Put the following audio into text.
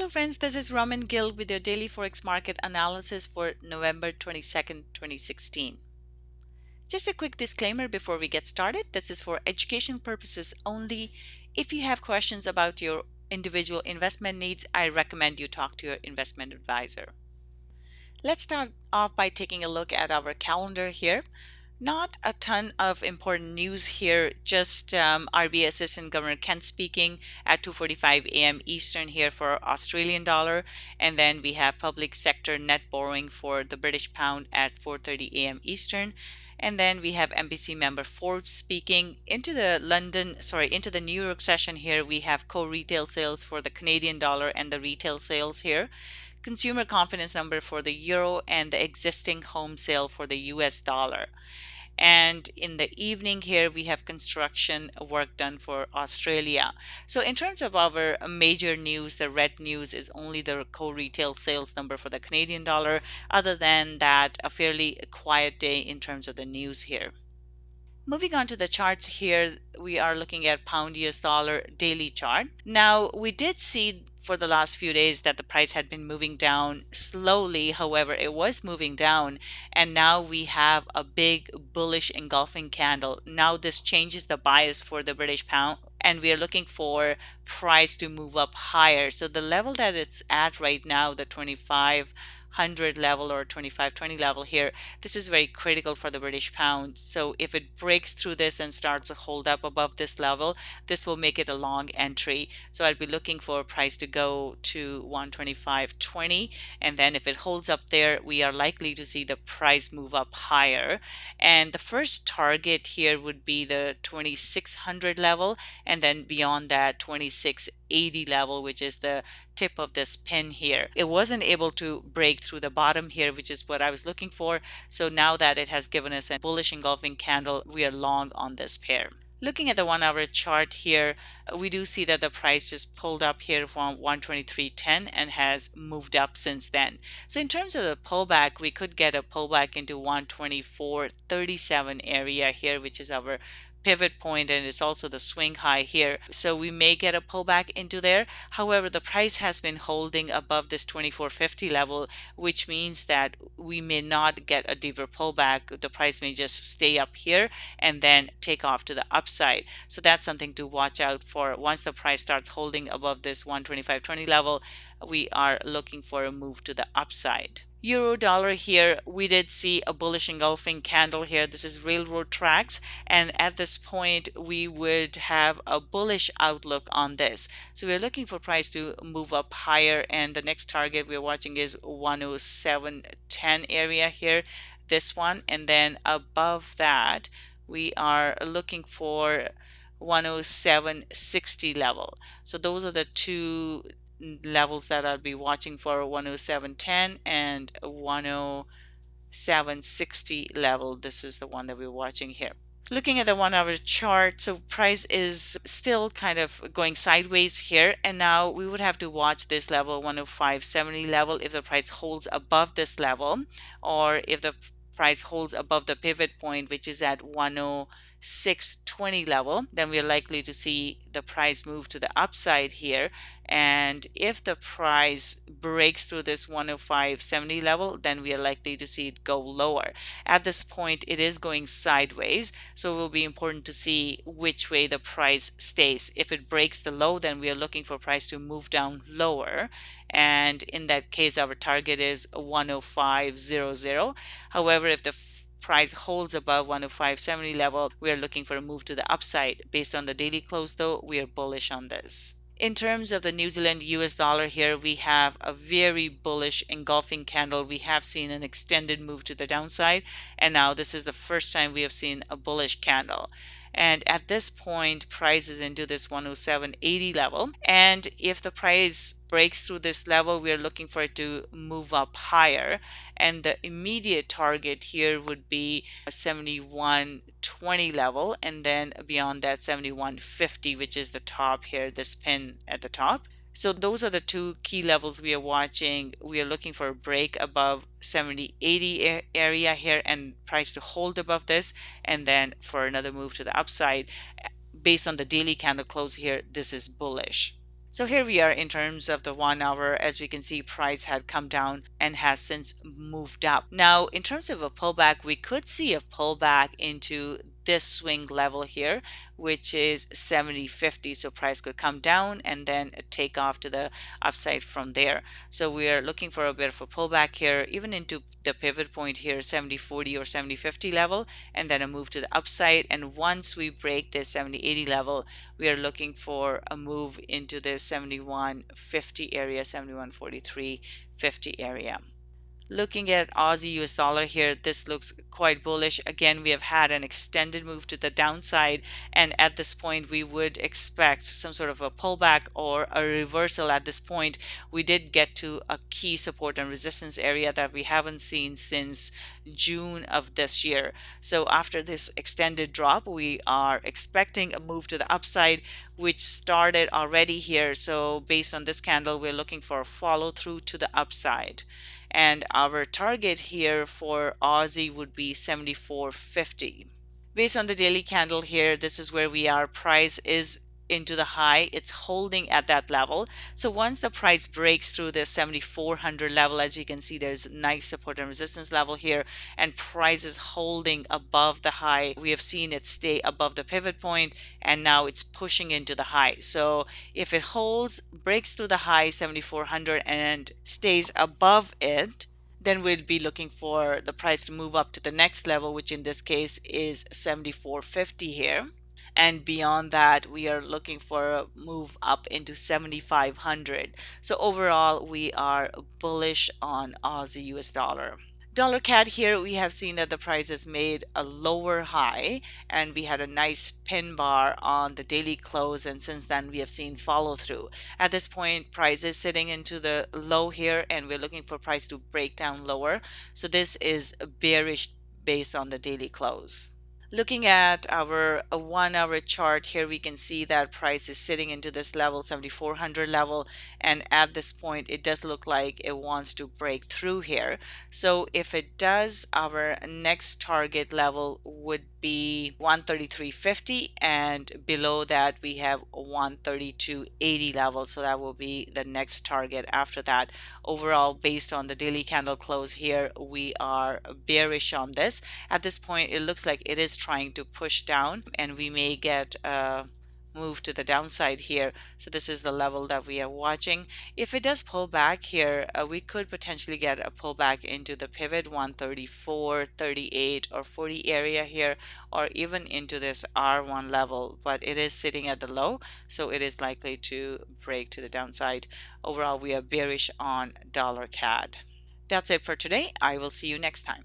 Hello friends, this is Raman Gill with your daily Forex market analysis for November 22nd, 2016. Just a quick disclaimer before we get started. This is for education purposes only. If you have questions about your individual investment needs, I recommend you talk to your investment advisor. Let's start off by taking a look at our calendar here. Not a ton of important news here, just RBA Assistant Governor Kent speaking at 2:45 a.m. Eastern here for Australian dollar, and then we have public sector net borrowing for the British pound at 4:30 a.m. Eastern, and then we have MPC member Forbes speaking into the New York session here. We have core retail sales for the Canadian dollar and the retail sales here, consumer confidence number for the euro, and the existing home sale for the US dollar. And in the evening here we have construction work done for Australia. So in terms of our major news, the red news is only the core retail sales number for the Canadian dollar. Other than that, a fairly quiet day in terms of the news here. Moving on to the charts here, we are looking at pound US dollar daily chart. Now, we did see for the last few days that the price had been moving down slowly. However, it was moving down, and now we have a big bullish engulfing candle. Now this changes the bias for the British pound, and we are looking for price to move up higher. So the level that it's at right now, the 2500 level or 2520 level here, this is very critical for the British pound. So if it breaks through this and starts to hold up above this level, this will make it a long entry. So I'd be looking for price to go to 125.20, and then if it holds up there, we are likely to see the price move up higher. And the first target here would be the 2600 level, and then beyond that 2680 level, which is the tip of this pin here. It wasn't able to break through the bottom here, which is what I was looking for. So now that it has given us a bullish engulfing candle, we are long on this pair. Looking at the 1 hour chart here, we do see that the price just pulled up here from 123.10 and has moved up since then. So in terms of the pullback, we could get a pullback into 124.37 area here, which is our pivot point, and it's also the swing high here. So we may get a pullback into there. However, the price has been holding above this 2450 level, which means that we may not get a deeper pullback. The price may just stay up here and then take off to the upside. So that's something to watch out for. Once the price starts holding above this 125.20 level, we are looking for a move to the upside. Euro dollar here, we did see a bullish engulfing candle here. This is railroad tracks, and at this point we would have a bullish outlook on this. So we're looking for price to move up higher, and the next target we're watching is 107.10 area here, this one, and then above that we are looking for 107.60 level. So those are the two levels that I'll be watching for, 107.10 and 107.60 level. This is the one that we're watching here. Looking at the 1 hour chart, so price is still kind of going sideways here, and now we would have to watch this level, 105.70 level. If the price holds above this level, or if the price holds above the pivot point, which is at 106.20 level, then we are likely to see the price move to the upside here. And if the price breaks through this 105.70 level, then we are likely to see it go lower. At this point, it is going sideways, so it will be important to see which way the price stays. If it breaks the low, then we are looking for price to move down lower, and in that case our target is 105.00. However, if the price holds above 105.70 level, we are looking for a move to the upside. Based on the daily close though, we are bullish on this. In terms of the New Zealand US dollar here, we have a very bullish engulfing candle. We have seen an extended move to the downside, and now this is the first time we have seen a bullish candle. And at this point, price is into this 107.80 level, and if the price breaks through this level, we are looking for it to move up higher, and the immediate target here would be 71.20 level, and then beyond that 71.50, which is the top here, this pin at the top. So those are the two key levels we are watching. We are looking for a break above 70.80 area here and price to hold above this, and then for another move to the upside. Based on the daily candle close here, this is bullish. So here we are in terms of the 1 hour. As we can see, price had come down and has since moved up. Now, in terms of a pullback, we could see a pullback into this swing level here, which is 70.50. So price could come down and then take off to the upside from there. So we are looking for a bit of a pullback here, even into the pivot point here, 70.40 or 70.50 level, and then a move to the upside. And once we break this 70.80 level, we are looking for a move into this 71.50 area, 71.43.50 area. Looking at Aussie US dollar here, this looks quite bullish. Again, we have had an extended move to the downside, and at this point we would expect some sort of a pullback or a reversal. At this point, we did get to a key support and resistance area that we haven't seen since June of this year. So after this extended drop, we are expecting a move to the upside, which started already here. So based on this candle, we're looking for a follow through to the upside. And our target here for Aussie would be 74.50. Based on the daily candle here, this is where we are. Price is into the high. It's holding at that level. So once the price breaks through the 7400 level, as you can see, there's nice support and resistance level here, and price is holding above the high. We have seen it stay above the pivot point, and now it's pushing into the high. So if it holds, breaks through the high 7400 and stays above it, then we'll be looking for the price to move up to the next level, which in this case is 74.50 here. And beyond that, we are looking for a move up into 7,500. So overall, we are bullish on Aussie US dollar. Dollar CAD here, we have seen that the price has made a lower high, and we had a nice pin bar on the daily close, and since then we have seen follow through. At this point, price is sitting into the low here, and we're looking for price to break down lower. So this is bearish based on the daily close. Looking at our 1 hour chart here, we can see that price is sitting into this level, 7400 level, and at this point it does look like it wants to break through here. So if it does, our next target level would be 133.50, and below that we have 132.80 level. So that will be the next target after that. Overall, based on the daily candle close here, we are bearish on this. At this point, it looks like it is trying to push down, and we may get a move to the downside here. So this is the level that we are watching. If it does pull back here, we could potentially get a pullback into the pivot 134, 38 or 40 area here, or even into this R1 level, but it is sitting at the low, so it is likely to break to the downside. Overall, we are bearish on dollar CAD. That's it for today. I will see you next time.